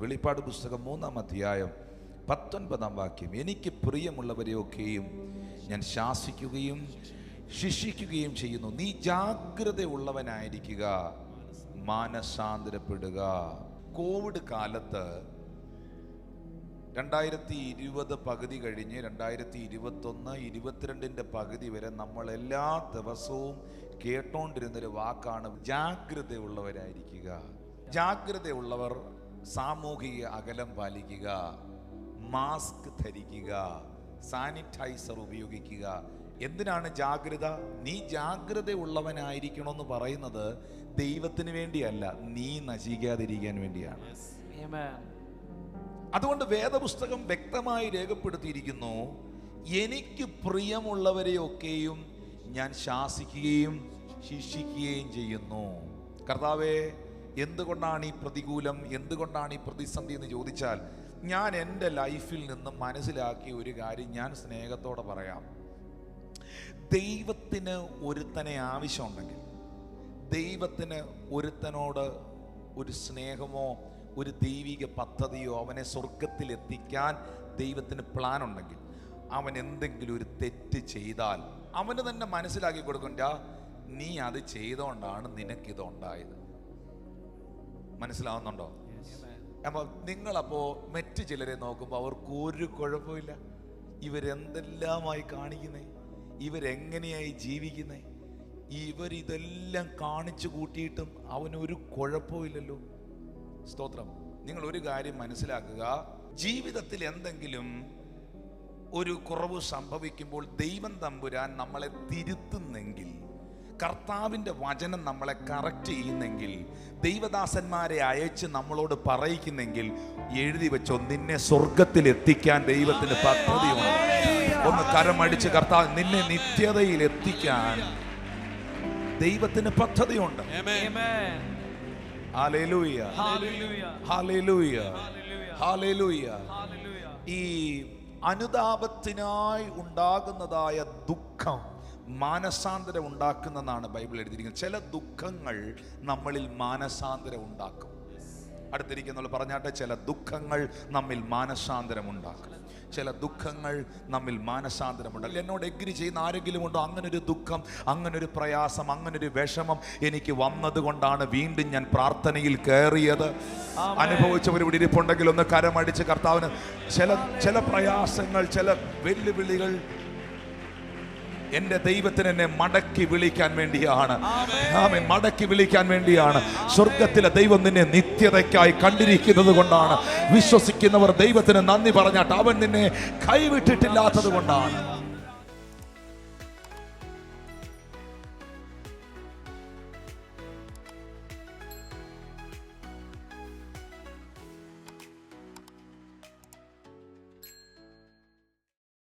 വെളിപ്പാട് പുസ്തകം 3-ാം അധ്യായം 19-ാം വാക്യം. എനിക്ക് പ്രിയമുള്ളവരെയൊക്കെയും ഞാൻ ശാസിക്കുകയും ശിക്ഷിക്കുകയും ചെയ്യുന്നു. നീ ജാഗ്രതയുള്ളവനായിരിക്കുക, മാനസാന്തരപ്പെടുക. കോവിഡ് കാലത്ത് 2020 പകുതി കഴിഞ്ഞ് 2021, 2022 പകുതി വരെ നമ്മൾ എല്ലാ ദിവസവും കേട്ടോണ്ടിരുന്നൊരു വാക്കാണ് ജാഗ്രതയുള്ളവരായിരിക്കുക. ജാഗ്രതയുള്ളവർ സാമൂഹിക അകലം പാലിക്കുക, മാസ്ക് ധരിക്കുക, സാനിറ്റൈസർ ഉപയോഗിക്കുക. എന്തിനാണ് ജാഗ്രത? നീ ജാഗ്രതയുള്ളവനായിരിക്കണമെന്ന് പറയുന്നത് ദൈവത്തിന് വേണ്ടിയല്ല, നീ നശിക്കാതിരിക്കാൻ വേണ്ടിയാണ്. അതുകൊണ്ട് വേദപുസ്തകം വ്യക്തമായി രേഖപ്പെടുത്തിയിരിക്കുന്നു, എനിക്ക് പ്രിയമുള്ളവരെയൊക്കെയും ഞാൻ ശാസിക്കുകയും ശിക്ഷിക്കുകയും ചെയ്യുന്നു. കർത്താവേ, എന്തുകൊണ്ടാണ് ഈ പ്രതികൂലം, എന്തുകൊണ്ടാണ് ഈ പ്രതിസന്ധി എന്ന് ചോദിച്ചാൽ, ഞാൻ എൻ്റെ ലൈഫിൽ നിന്ന് മനസ്സിലാക്കിയ ഒരു കാര്യം ഞാൻ സ്നേഹത്തോടെ പറയാം. ദൈവത്തിന് ഒരുത്തനെ ആവശ്യമുണ്ടെങ്കിൽ, ദൈവത്തിന് ഒരുത്തനോട് ഒരു സ്നേഹമോ ഒരു ദൈവിക പദ്ധതിയോ അവനെ സ്വർഗത്തിൽ എത്തിക്കാൻ ദൈവത്തിന് പ്ലാൻ ഉണ്ടെങ്കിൽ, അവൻ എന്തെങ്കിലും ഒരു തെറ്റ് ചെയ്താൽ അവന് തന്നെ മനസ്സിലാക്കി കൊടുക്കണ്ട, നീ അത് ചെയ്തുകൊണ്ടാണ് നിനക്കിതുണ്ടായത്. മനസ്സിലാവുന്നുണ്ടോ? അപ്പോൾ നിങ്ങളപ്പോൾ മറ്റു ചിലരെ നോക്കുമ്പോൾ അവർക്ക് ഒരു കുഴപ്പമില്ല. ഇവരെന്തെല്ലാമായി കാണിക്കുന്നേ, ഇവരെങ്ങനെയായി ജീവിക്കുന്നേ, ഇവരിതെല്ലാം കാണിച്ചു കൂട്ടിയിട്ടും അവനൊരു കുഴപ്പമില്ലല്ലോ. സ്തോത്രം. നിങ്ങൾ ഒരു കാര്യം മനസ്സിലാക്കുക, ജീവിതത്തിൽ എന്തെങ്കിലും ഒരു കുറവ് സംഭവിക്കുമ്പോൾ ദൈവം തമ്പുരാൻ നമ്മളെ തിരുത്തുന്നെങ്കിൽ, കർത്താവിൻ്റെ വചനം നമ്മളെ കറക്റ്റ് ചെയ്യുന്നെങ്കിൽ, ദൈവദാസന്മാരെ അയച്ച് നമ്മളോട് പറയിക്കുന്നെങ്കിൽ, എഴുതി വെച്ചോ, നിന്നെ സ്വർഗത്തിൽ എത്തിക്കാൻ ദൈവത്തിന് പദ്ധതിയുണ്ട്. ഒന്ന് കരമടിച്ച്, കർത്താവ് നിന്നെ നിത്യതയിൽ എത്തിക്കാൻ ദൈവത്തിന് പദ്ധതിയുണ്ട്. Hallelujah, hallelujah, hallelujah. ഈ അനുതാപത്തിനായി ഉണ്ടാകുന്നതായ ദുഃഖം മാനസാന്തരം ഉണ്ടാക്കുന്നതാണ് ബൈബിൾ എഴുതിയിരിക്കുന്നത്. ചില ദുഃഖങ്ങൾ നമ്മളിൽ മാനസാന്തരം ഉണ്ടാക്കും. അടുത്തിരിക്കുന്ന പറഞ്ഞാട്ടെ, ചില ദുഃഖങ്ങൾ നമ്മിൽ മാനസാന്തരം ഉണ്ടാക്കും. ചില ദുഃഖങ്ങൾ നമ്മിൽ മാനസാന്തരമുണ്ട്. എന്നോട് എഗ്രി ചെയ്യുന്ന ആരെങ്കിലും ഉണ്ടോ? അങ്ങനൊരു ദുഃഖം, അങ്ങനൊരു പ്രയാസം, അങ്ങനൊരു വിഷമം എനിക്ക് വന്നത് കൊണ്ടാണ് വീണ്ടും ഞാൻ പ്രാർത്ഥനയിൽ കയറിയത്. അനുഭവിച്ചവർ ഇവിടെ ഇരിപ്പുണ്ടെങ്കിൽ ഒന്ന് കരമടിച്ച് കർത്താവിന്. ചില പ്രയാസങ്ങൾ, ചില വെല്ലുവിളികൾ എന്റെ ദൈവത്തിന് എന്നെ മടക്കി വിളിക്കാൻ വേണ്ടിയാണ്. ആമേൻ, മടക്കി വിളിക്കാൻ വേണ്ടിയാണ്. സ്വർഗത്തിലെ ദൈവം നിന്നെ നിത്യതയ്ക്കായി കണ്ടിരിക്കുന്നത് കൊണ്ടാണ്. വിശ്വസിക്കുന്നവർ ദൈവത്തിന് നന്ദി പറഞ്ഞാട്ട്, അവൻ നിന്നെ കൈവിട്ടിട്ടില്ലാത്തത് കൊണ്ടാണ്.